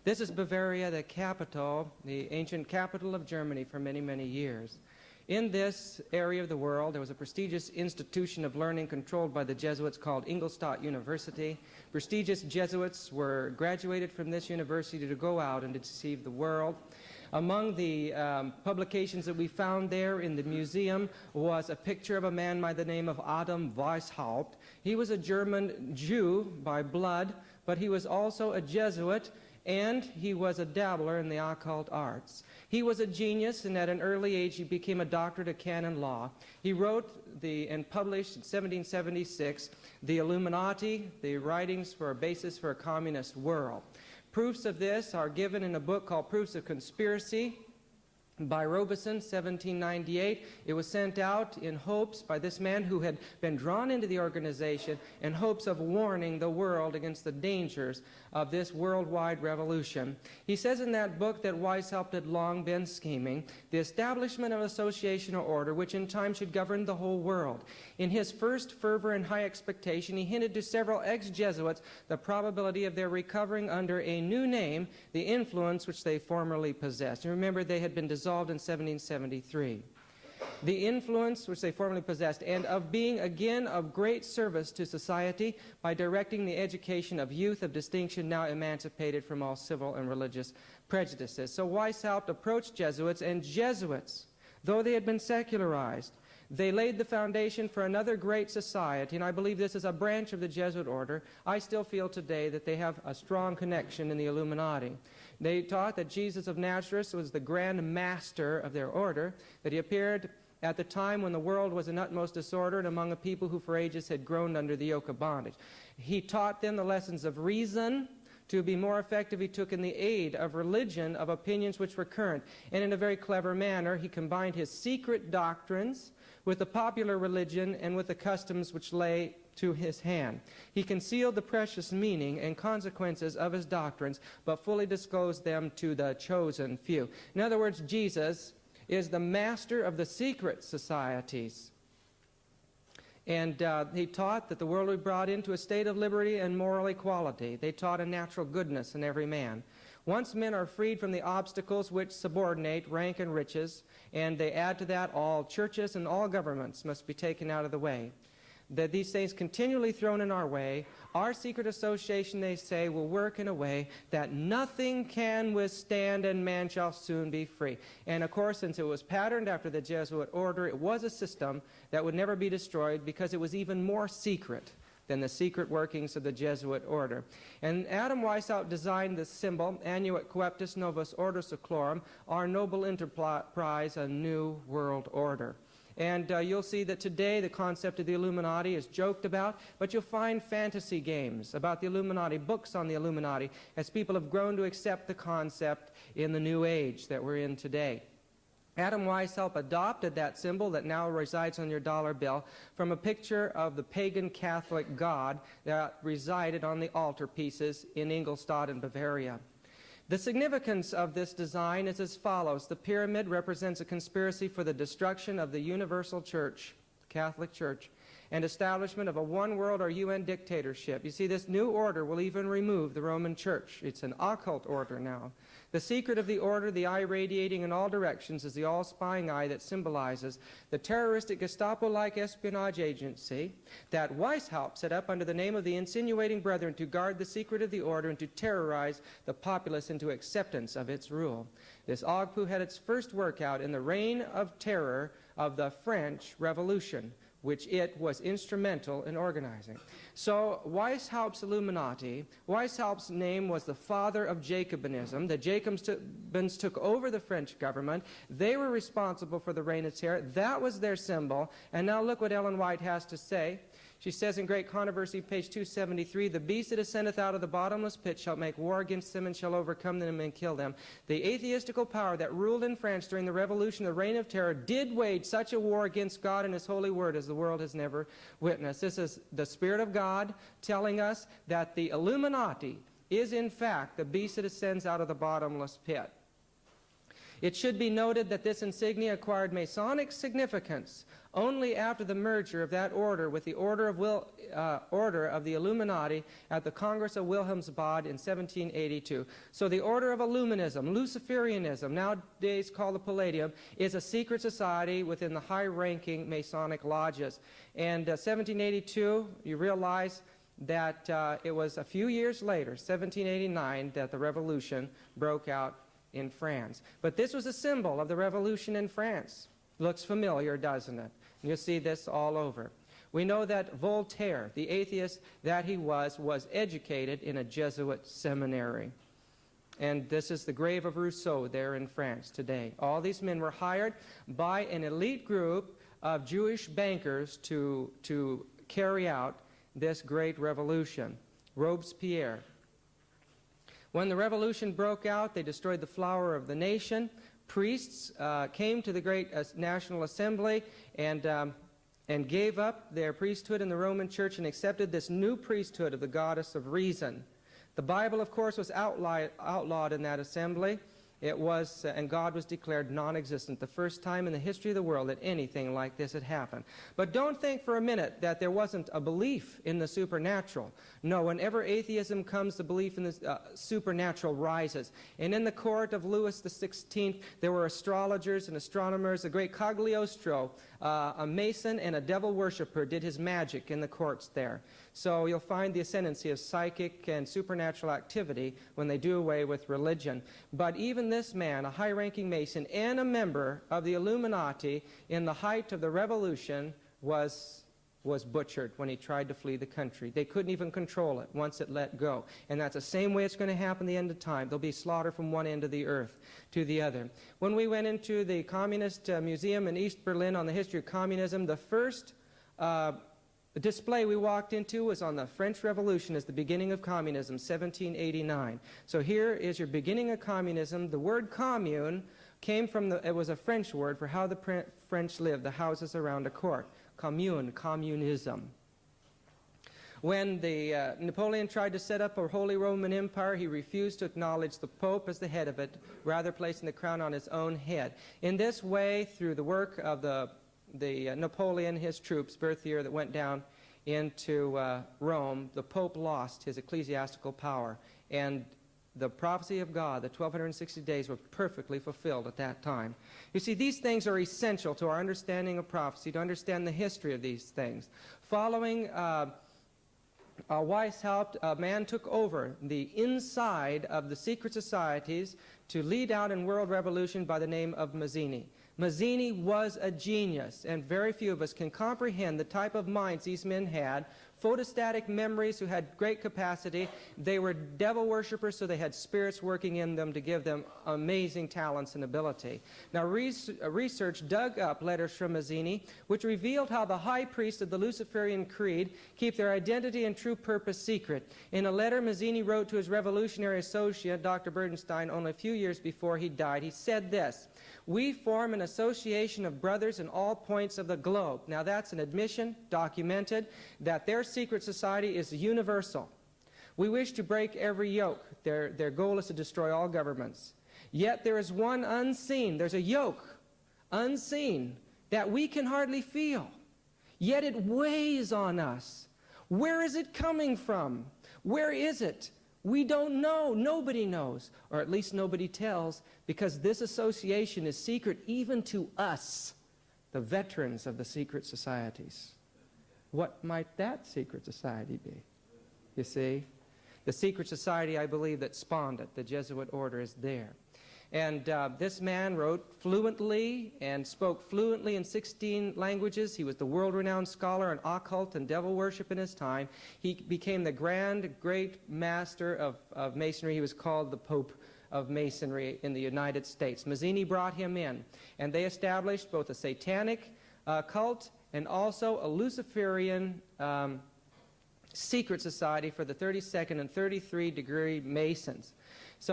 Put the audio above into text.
This is Bavaria, the capital, the ancient capital of Germany for many, many years. In this area of the world, there was a prestigious institution of learning controlled by the Jesuits called Ingolstadt University. Prestigious Jesuits were graduated from this university to go out and to deceive the world. Among the publications that we found there in the museum was a picture of a man by the name of Adam Weishaupt. He was a German Jew by blood, but he was also a Jesuit, and he was a dabbler in the occult arts. He was a genius, and at an early age he became a doctorate of canon law. He wrote and published in 1776 the Illuminati, the writings for a basis for a communist world. Proofs of this are given in a book called Proofs of Conspiracy by Robeson, 1798. It was sent out in hopes by this man who had been drawn into the organization in hopes of warning the world against the dangers of this worldwide revolution. He says in that book that Weishaupt had long been scheming the establishment of an association or order which in time should govern the whole world. In his first fervor and high expectation, he hinted to several ex-Jesuits the probability of their recovering under a new name the influence which they formerly possessed. And remember, they had been dissolved in 1773. The influence which they formerly possessed, and of being again of great service to society by directing the education of youth of distinction now emancipated from all civil and religious prejudices. So Weishaupt approached Jesuits, and Jesuits, though they had been secularized, they laid the foundation for another great society, and I believe this is a branch of the Jesuit order. I still feel today that they have a strong connection in the Illuminati. They taught that Jesus of Nazareth was the grand master of their order, that he appeared at the time when the world was in utmost disorder and among a people who for ages had groaned under the yoke of bondage. He taught them the lessons of reason. To be more effective, he took in the aid of religion, of opinions which were current. And in a very clever manner, he combined his secret doctrines with the popular religion and with the customs which lay to his hand. He concealed the precious meaning and consequences of his doctrines, but fully disclosed them to the chosen few. In other words, Jesus is the master of the secret societies. And he taught that the world would be brought into a state of liberty and moral equality. They taught a natural goodness in every man. Once men are freed from the obstacles which subordinate rank and riches, and they add to that all churches and all governments must be taken out of the way. That these things continually thrown in our way, our secret association, they say, will work in a way that nothing can withstand, and man shall soon be free. And of course, since it was patterned after the Jesuit order, it was a system that would never be destroyed because it was even more secret than the secret workings of the Jesuit order. And Adam Weishaupt designed the symbol, Annuit Coeptis Novus Ordo Seclorum, our noble enterprise, a new world order. And you'll see that today the concept of the Illuminati is joked about, but you'll find fantasy games about the Illuminati, books on the Illuminati, as people have grown to accept the concept in the new age that we're in today. Adam Weishaupt adopted that symbol that now resides on your dollar bill from a picture of the pagan Catholic god that resided on the altar pieces in Ingolstadt in Bavaria. The significance of this design is as follows. The pyramid represents a conspiracy for the destruction of the universal church, Catholic Church, and establishment of a one world or UN dictatorship. You see, this new order will even remove the Roman Church. It's an occult order now. The secret of the order, the eye radiating in all directions, is the all-spying eye that symbolizes the terroristic Gestapo-like espionage agency that Weishaupt set up under the name of the insinuating brethren to guard the secret of the order and to terrorize the populace into acceptance of its rule. This Ogpu had its first workout in the reign of terror of the French Revolution, which it was instrumental in organizing. So Weishaupt's Illuminati, Weishaupt's name was the father of Jacobinism. The Jacobins took over the French government. They were responsible for the reign of terror. That was their symbol. And now look what Ellen White has to say. She says in Great Controversy, page 273, the beast that ascendeth out of the bottomless pit shall make war against them and shall overcome them and kill them. The atheistical power that ruled in France during the Revolution, the reign of terror, did wage such a war against God and His holy word as the world has never witnessed. This is the Spirit of God telling us that the Illuminati is in fact the beast that ascends out of the bottomless pit. It should be noted that this insignia acquired Masonic significance only after the merger of that order with the Order of the Illuminati at the Congress of Wilhelmsbad in 1782. So the Order of Illuminism, Luciferianism, nowadays called the Palladium, is a secret society within the high-ranking Masonic lodges. And 1782, you realize that it was a few years later, 1789, that the revolution broke out in France. But this was a symbol of the revolution in France. Looks familiar, doesn't it? You'll see this all over. We know that Voltaire, the atheist that he was educated in a Jesuit seminary. And this is the grave of Rousseau there in France today. All these men were hired by an elite group of Jewish bankers to carry out this great revolution. Robespierre. When the revolution broke out, they destroyed the flower of the nation. Priests came to the great National Assembly and gave up their priesthood in the Roman Church and accepted this new priesthood of the goddess of reason. The Bible, of course, was outlawed in that assembly. It was, and God was declared non-existent, the first time in the history of the world that anything like this had happened. But don't think for a minute that there wasn't a belief in the supernatural. No, whenever atheism comes, the belief in the supernatural rises. And in the court of Louis XVI, there were astrologers and astronomers. The great Cagliostro, a Mason and a devil worshiper, did his magic in the courts there. So you'll find the ascendancy of psychic and supernatural activity when they do away with religion. But even this man, a high-ranking Mason and a member of the Illuminati in the height of the revolution, was butchered when he tried to flee the country. They couldn't even control it once it let go. And that's the same way it's going to happen at the end of time. There'll be slaughter from one end of the earth to the other. When we went into the Communist Museum in East Berlin on the history of communism, the first the display we walked into was on the French Revolution as the beginning of communism, 1789. So here is your beginning of communism. The word commune came from it was a French word for how the French lived, the houses around a court. Commune, communism. When Napoleon tried to set up a Holy Roman Empire, he refused to acknowledge the Pope as the head of it, rather placing the crown on his own head. In this way, through the work of the Napoleon, his troops, Berthier, that went down into Rome, the Pope lost his ecclesiastical power. And the prophecy of God, the 1260 days, were perfectly fulfilled at that time. You see, these things are essential to our understanding of prophecy, to understand the history of these things. Following Weishaupt, a man took over the inside of the secret societies to lead out in world revolution by the name of Mazzini. Mazzini was a genius, and very few of us can comprehend the type of minds these men had. Photostatic memories, who had great capacity. They were devil worshippers, so they had spirits working in them to give them amazing talents and ability. Now, research dug up letters from Mazzini, which revealed how the high priests of the Luciferian creed keep their identity and true purpose secret. In a letter Mazzini wrote to his revolutionary associate, Dr. Burdenstein, only a few years before he died, he said this: "We form an association of brothers in all points of the globe." Now, that's an admission, documented, that their secret society is universal. We wish to break every yoke. Their goal is to destroy all governments. Yet there is one unseen. There's a yoke, unseen, that we can hardly feel. Yet it weighs on us. Where is it coming from? Where is it? We don't know. Nobody knows, or at least nobody tells, because this association is secret even to us, the veterans of the secret societies. What might that secret society be? You see? The secret society, I believe, that spawned it, the Jesuit order, is there. And this man wrote fluently and spoke fluently in 16 languages. He was the world-renowned scholar in occult and devil worship in his time. He became the great master of Masonry. He was called the Pope of Masonry in the United States. Mazzini brought him in, and they established both a satanic cult and also a Luciferian secret society for the 32nd and 33rd degree Masons.